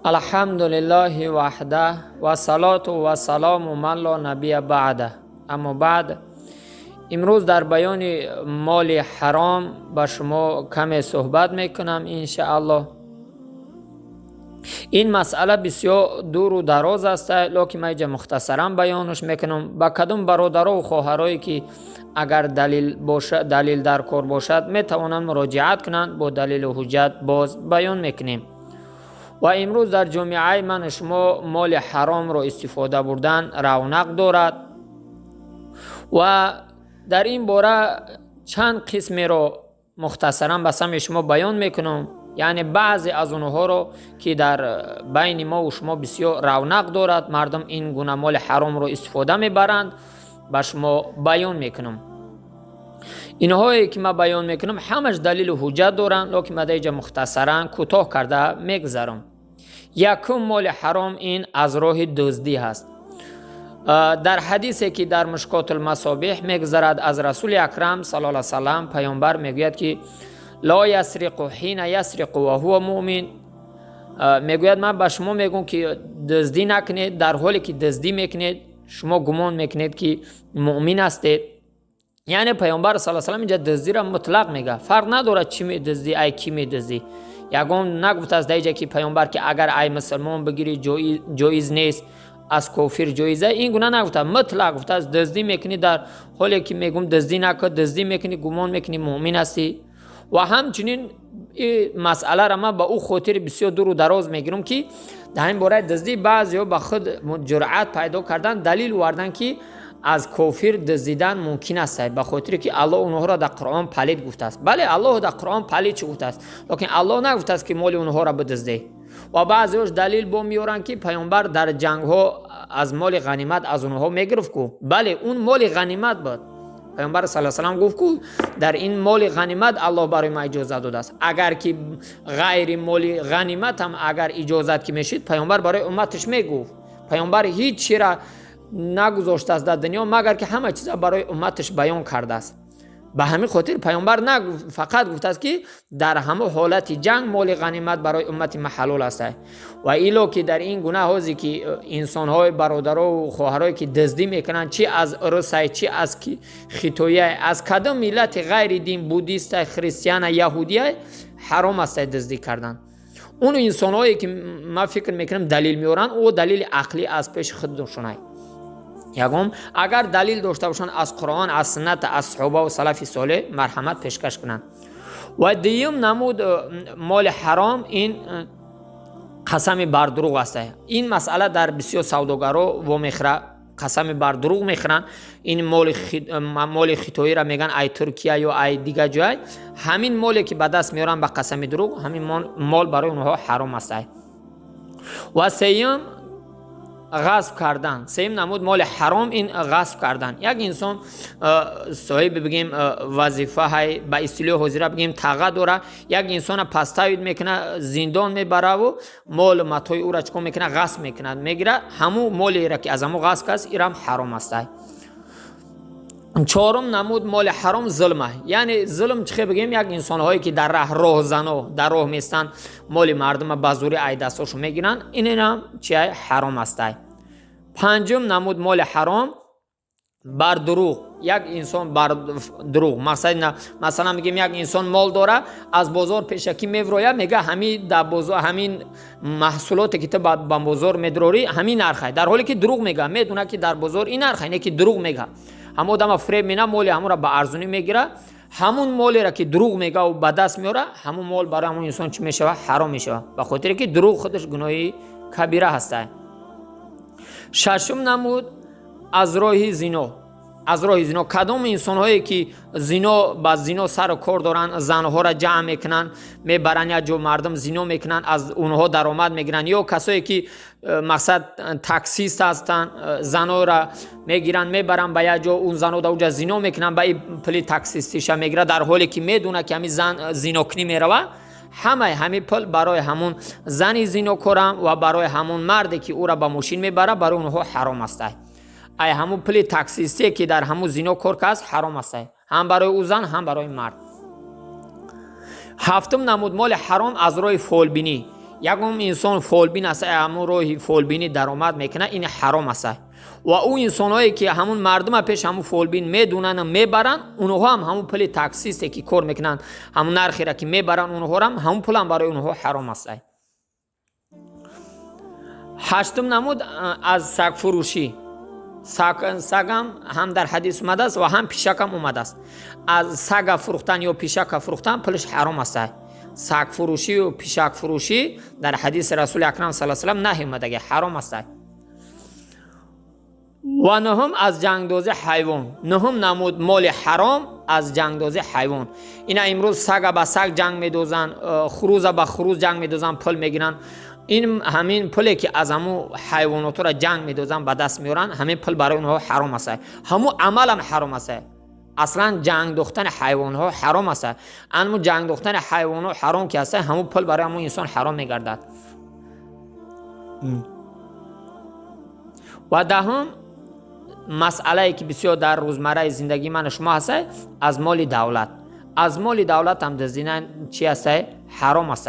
الحمد لله وحده و صلات و سلام من لا نبی بعده. اما بعد امروز در بیان مال حرام با شما کمی صحبت میکنم انشاءالله. این مسئله بسیار دور و دراز است، لکن من اینجا مختصرا بیانش میکنم. با کدام برادرها و خواهرایی که اگر دلیل در کار باشد میتوانند مراجعت کنند، با دلیل و حجت باز بیان میکنیم. و امروز در جامعه من شما مال حرام را استفاده بردن رونق دارد و در این باره چند قسمی را مختصرا به سمع شما بیان میکنم. یعنی بعضی از اونها را که در بین ما و شما بسیار رونق دارد، مردم این گونه مال حرام را استفاده میبرند، به شما بیان میکنم. اینهایی که ما بیان میکنم همش دلیل و حجت دارند، لکن من اینجا مختصرا کوتاه کرده میگذرم. یکم مال حرام این از راه دزدی هست. در حدیثی که در مشکات المصابیح میگذرد از رسول اکرم صلی الله علیه وسلم، پیامبر میگوید که لا یسرق حین یسرق و هو مؤمن. میگوید من به شما میگم که دزدی نکنید در حالی که دزدی میکنید شما گمان میکنید که مؤمن هستید. یعنی پیامبر صلی الله علیه و سلم اینجا دزدی را مطلق میگه، فرق نداره چی میدزدی ای کی میدزدی. یگان نگفته از دیگه که پیامبر که اگر ای مسلمان بگیری جایز نیست، از کافر جایزه، این گونه نگفته، مطلق گفته از دزدی میکنی در حالی که میگم دزدی نکن، دزدی میکنی گمان میکنی مؤمن هستی. و همچنین این مسئله را من با او خاطر بسیار دور و دراز میگیرم که در این باره دزدی بعضیا با خود جرأت پیدا کردن، دلیل آوردن که از کافر دزدیدن ممکن است، به خاطر که الله اونها را در قرآن پلید گفته است. بله الله در قرآن پلید چه گفته است، لیکن الله نگفته است که مال اونها را بدزدی. و بعضیش دلیل با میارن که پیامبر در جنگ ها از مال غنیمت از اونها میگرفت کو. بله اون مال غنیمت بود. پیامبر صلی الله علیه و سلم گفت که در این مال غنیمت الله برای ما اجازه داده است. اگر که غیر مال غنیمت هم اگر اجازت که میشید پیامبر برای امتش میگفت. پیامبر هیچ چیزی را نگذاشته است در دنیا مگر که همه چیز برای امتش بیان کرده است. به همین خاطر پیامبر نگفت، فقط گفته است که در همه حالت جنگ مال غنیمت برای امت محلول است. و ایلو که در این گناه هایی که انسان‌های برادرها و خواهرایی که دزدی میکنن، چی از روسیه، چی از خیتویه، از کدام ملت غیر دین، بودیست، خریستیان، یهودیه، حرام است دزدی کردن. اون انسان‌هایی که ما فکر میکنم دلیل میارن، او دلیل عقلی از پیش خودشونه. یکم اگر دلیل داشته باشن از قرآن، از سنت، از صحابه و سلف صالح، مرحمت پیشکش کنند. و دیم نمود مال حرام این قسم بر دروغ است. این مسئله در بسیار سوداگرا و میخره، قسم بر دروغ میخورن. این مال خیتویی را میگن ای ترکیه یا ای دیگه جای، همین مالی که به دست میارن به قسم دروغ، همین مال برای اونها حرام است. و سیم غصب کردن. سیم نمود مال حرام این غصب کردن. یک انسان صاحب بگیم وظیفه های به اصطلاح حاضر بگیم طاقت داره، یک انسان پستاوید میکنه، زندان میبره و مال متاع او را چکو میکنه، غصب میکنه، میگیره. همو مالی را که از همو غصب کرد ایرام حرام است. چهارم نمود مال حرام ظلمه. یعنی ظلم چه بگیم، یک انسان هایی که در راه زنو در راه میستن مال مردم به زور ای دستاشو میگیرن، این هم چه حرام است. پنجم نمود مال حرام بر دروغ. یک انسان بر دروغ، مثلا میگیم یک انسان مال داره، از بازار پیشکی میفرویه، میگه همین در بازار همین محصولاتی که تو با بازار میدروری همین نرخه، در حالی که دروغ میگه، میدونه که در بازار این نرخه، اینه که دروغ میگه. همون دم فریب مینا مال همون را به ارزونی میگیره، همون مالی را که دروغ میگه و به دست میاره، همون مال برای همون انسان چی میشه؟ حرام میشه، به خاطر که دروغ خودش گناهی کبیره هسته. ششم نمود از راه زنا. از راه زنا کدام انسان هایی که زنا با زنا سر و کار دارن، زنها را جمع میکنن میبرن یا جو مردم زنا میکنن، از اونها درآمد میگیرن، یا کسایی که مقصد تاکسیست هستن زنها را میگیرن میبرن به یا جو، اون زنها اونجا زنا میکنن، به پلی تاکسیستیش میگیره، در حالی که میدونه که همین زن زنا کنی میروه. همه پل برای همون زنی زیناکارم و برای همون مردی که او را با ماشین میبره برای اونها حرام است. ای همون پلی تاکسیستی که در همون زیناکار است حرام است، هم برای او زن هم برای مرد. هفتم نمود مال حرام از راه فالبینی. ягон инсон фолбин аст, ҳамун роҳи фолбинӣ даромад мекунад, ин ҳаром аст. ва ӯ инсонҳое ки ҳамун мардума пеш ҳамун фолбин медунанд, мебаранд, онҳо ҳам ҳамун пули таксисте ки кор мекунанд, ҳамун нархеро ки мебаранд онҳорам ҳамун пулам барои онҳо ҳаром аст. ҳаштум намуд аз сагфурӯшӣ. сагам ҳам дар ҳадис омадааст ва ҳам пишакам омадааст. аз сага фурӯхтан ё пишака фурӯхтан пулиш ҳаром аст. сагфурӯшӣ ё пишакфурӯшӣ дар ҳадиси расули акрам саллаллоҳу алайҳи ва саллам наҳй омадаги ҳаром аст. ва нӯҳум аз ҷангдози ҳайвон. нӯҳум намуд моли ҳаром аз ҷангдози ҳайвон. ина имрӯз сага ба саг ҷанг медозанд, хурӯза ба хурӯз ҷанг медозанд, пул мегиранд. ин ҳамин пуле ки аз ҳамун ҳайвонотро ҷанг медозанд ба даст меоранд, ҳамин пул барои онҳо ҳаром аст. ҳамун амалам ҳаром аст. аслан ҷанг дохтани ҳайвонҳо ҳаром аст. аммо ҷанг дохтани ҳайвонҳо ҳаром ки аст, ҳамун пул барои ҳамун инсон ҳаром мегардад. ва даҳум масъалае ки бисёр дар рӯзмарраи зиндагии ману шумо ҳаст, аз моли давлат. аз моли давлат ҳам дузидан чи аст? ҳаром аст.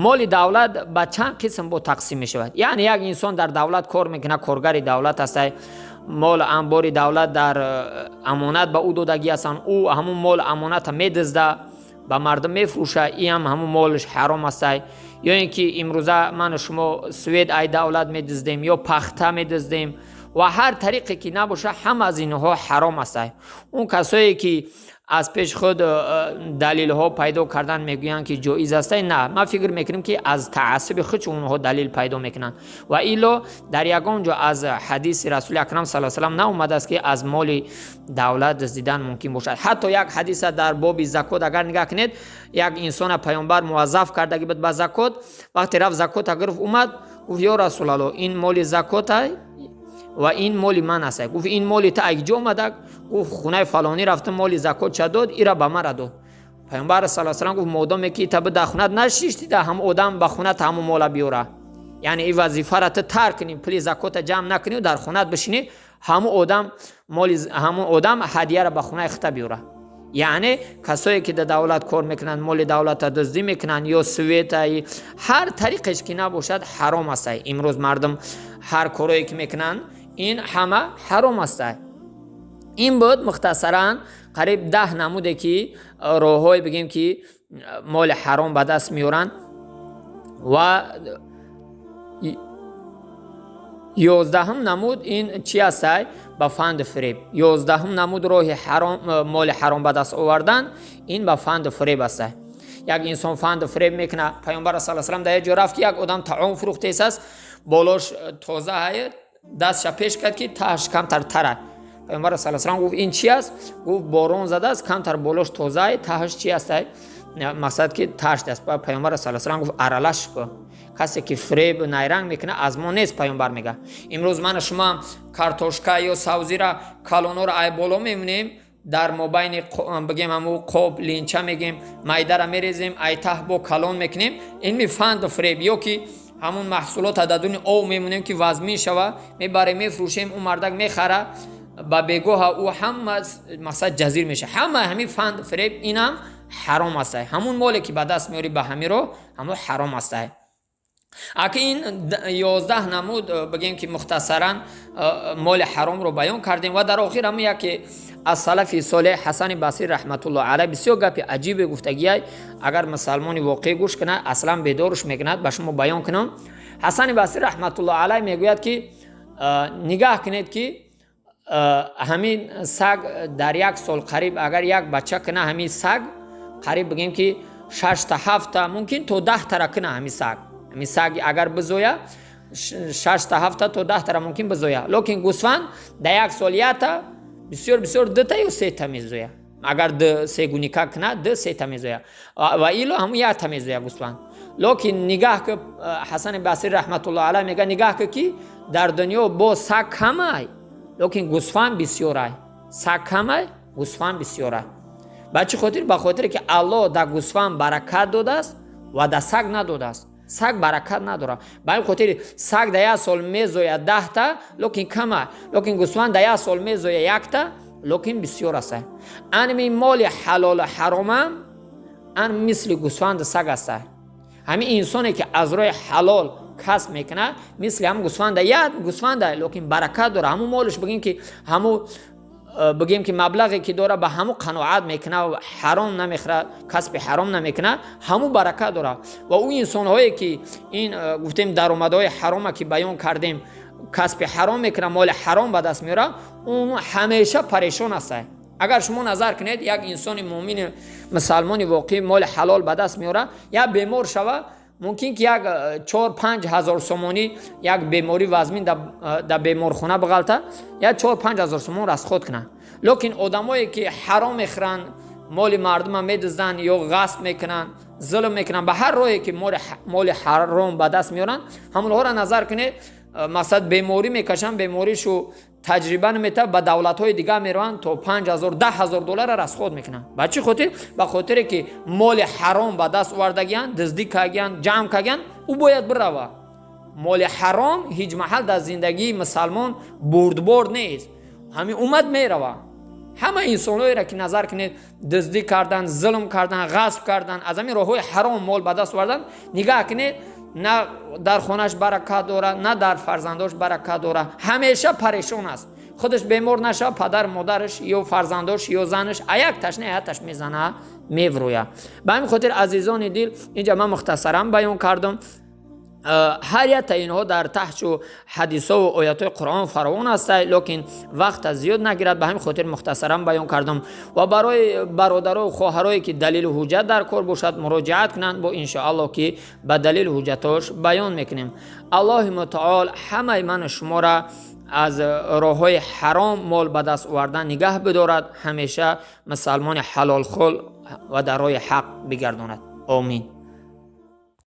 моли давлат ба чанд қисм бо тақсим мешавад. яъне як инсон дар давлат кор мекунад, коргари давлат аст, мол анбори давлат дар амонат ба ӯ додагӣ ҳастанд, ӯ ҳамун мол амоната медузда ба мардум мефурӯша, ин ҳам ҳамун молш ҳаром аст. ё ин ки имрӯза ману шумо свед ай давлат медуздем ё пахта медуздем ва ҳар тариқе ки набоша, ҳама аз инҳо ҳаром аст. он касое ки аз пеш худ далилҳо пайдо кардан мегӯянд ки ҷоиз аст, на, ман фикр мекунам ки аз таассуби худ онҳо далил пайдо мекунанд. ва ило дар ягон ҷо аз ҳадиси расули акрам саллаллоҳу алайҳи ва саллам наомадааст ки аз моли давлат дуздидан мумкин бошад. ҳатто як ҳадиса дар боби закот агар нигоҳ кунед, як инсона паёнбар муаззаф кардаги буд ба закот, вақте рафт закота гирифт, омад гуфт ё расулаллоҳ, ин моли закота ва ин моли ман аст. гуфт ин моли та аз ҷо омада? гуфт хунаи фалонӣ рафтам, моли закотша дод, ира ба мара дод. пайғамбар саллаллоҳу алайҳи ва саллам гуфт модоме ки та дар хунат нашиштида, ҳам одам ба хунат ҳамун мола биёра. яъне ин вазифара та тарк кунӣ, пули закота ҷамъ накунӣ, дар хунат бишинӣ, ҳамун одам ҳадияра ба хунаи хута биёра. яъне касое ки дар давлат кор мекунанд, моли давлата дуздӣ мекунанд ё светаи ҳар тариқеш ки набошад ҳаром аст. имрӯз мардум ҳар корое ки мекунанд, ин ҳама ҳаром аст. ин буд мухтасаран қариб 10 намуде ки роҳҳое бигем ки моли ҳаром ба даст меоранд. ва 11 намуд ин чи аст? ба фанду фиреб. 11 намуд роҳи моли ҳаром ба даст овардан, ин ба фанду фиреб аст. як инсон фанду фиреб мекунад. пайғамбар саллаллоҳу алайҳи ва саллам дар як ҷо рафт ки як одам таом фурӯхтеаст, болош тоза ҳаят, дастша пеш кард ки тааш камтар тара. пайғамбар саллаллоҳу алайҳи ва саллам гуфт ин чи аст? гуфт борон задааст, камтар болош тоза, тааш чи аст? мақсад ки тааш аст. пайғамбар саллаллоҳу алайҳи ва саллам гуфт аралаш ко. касе ки фиреб найранг мекунад аз мо нест, пайғамбар мега. имрӯз ману шумо картошка ё савзира калонро ай боло мемонем, дар мобайни бигем ҳамун қоб линча мегем, майдара мерезем, ай таҳ бо калон мекунем, ин мифанду фиреб. ё ки ҳамун маҳсулот дадуни ов мемонем ки вазн мешава, мебарем мефурӯшем, ӯ мардак мехара ба бегоҳа, ӯ ҳама мақсад ҷазир меша. ҳама ҳамин фанд фиреб инам ҳаром аст. ҳамун моле ки ба даст меорӣ ба ҳамиро ҳамун ҳаром аст. аки ин 11 намуд бигем ки мухтасаран моли ҳаромро баён кардем. ва дар охир ҳамун яке аз салафи солеҳ ҳасани басрӣ раҳматуллоҳ алайҳ бисёр гапи аҷибе гуфтагиай, агар мусалмони воқеъ гӯш кунад аслан бедорш мекунад. ба шумо баён кунам. ҳасани басрӣ раҳматуллоҳ алайҳ мегӯяд ки нигоҳ кунед ки ҳамин саг дар як сол қариб агар як бача куна, ҳамин саг қариб бигем ки 6 та 7 та мумкин то 10 тара куна. ҳамин саг агар бизоя 6 та 7 та то 10 тара мумкин бизоя. лекин гӯсфанд дар як сол ята бисёр 2 та ё 3 та мезоя. агар сегуника куна 2-3 та мезоя ва ило ҳамун 1 та мезоя гӯсфанд. лекин нигоҳ ки ҳасани басрӣ раҳматуллоҳ алайҳ мега, нигоҳ ки дар дунё бо саг камай, лекин гӯсфанд бисёрай. саг камай, гӯсфанд бисёрай. ба чӣ хотир? ба хотире ки аллоҳ дар гӯсфанд баракат додааст ва дар саг надодааст. саг баракат надорад. ба ин хотир саг дар як сол мезоя 10 та, лекин камай. лекин гӯсфанд дар як сол мезоя 1 та, лекин бисёр аст. анми моли ҳалолу ҳаромам ан мисли гӯсфанду саг аст. همین انسانی که از راه حلال کسب میکنه مثل هم گوسفنده لیکن برکت داره. همون مالش بگیم که مبلغی که داره به همون قناعت میکنه و حرام نمیخوره، کسب حرام نمیکنه، همون برکت داره. و اون انسان هایی که این گفتیم درآمدهای حرام که بیان کردیم کسب حرام میکنه، مال حرام به دست میاره، اون همیشه پریشان است. اگر شما نظر کنید یک انسان مؤمن مسلمان واقعی مال حلال به دست میاره، یا بیمار شوه، ممکن که یک 4-5 هزار سومانی یک بیماری وزمین در بیمارخانه بغلطه، یا 4-5 هزار سومان از خود کنه. لیکن آدمایی که حرام میخورن، مال مردم میدزدن یا غصب میکنن، ظلم میکنن، به هر راهی که مال حرام به دست میارن، همون ها را نظر کنید مثلا بیماری میکشن، بیماریشو تجربه نمیته، به دولت‌های دیگه میرون تا 5,000 10,000 دلار را از خود میکنن. به چه خاطر؟ به خاطر که مال حرام به دست آوردگیان، دزدی کردگیان، جمع کردگیان، او باید بروه. مال حرام هیچ محل در زندگی مسلمان برد نیست، همین اومد میروه. همه انسانایی را که نظر کنید دزدی کردن، ظلم کردن، غصب کردن، از همین راه‌های حرام مال به دست آوردن، نگاه کنید نه در خونش برکت داره، نه در فرزنداش برکت داره، همیشه پریشان است. خودش بیمار نشه، پدر مادرش یا فرزنداش یا زنش یک تشنه آتش میزنه، میورویه. به همین خاطر عزیزان دل، اینجا من مختصرا بیان کردم. هر یک اینها در تحت حدیث و آیات قرآن فراوان است، لیکن وقت زیاد نگیرد، به همین خاطر مختصرا بیان کردم. و برای برادران و خواهرایی که دلیل و حجت در کار باشد مراجعت کنند، با ان شاء الله که به دلیل و حجتاش بیان میکنیم. الله متعال همه من شما را از راه‌های حرام مال به دست آوردن نگه بدارد، همیشه مسلمان حلال خلق و در راه حق بگرداند. آمین.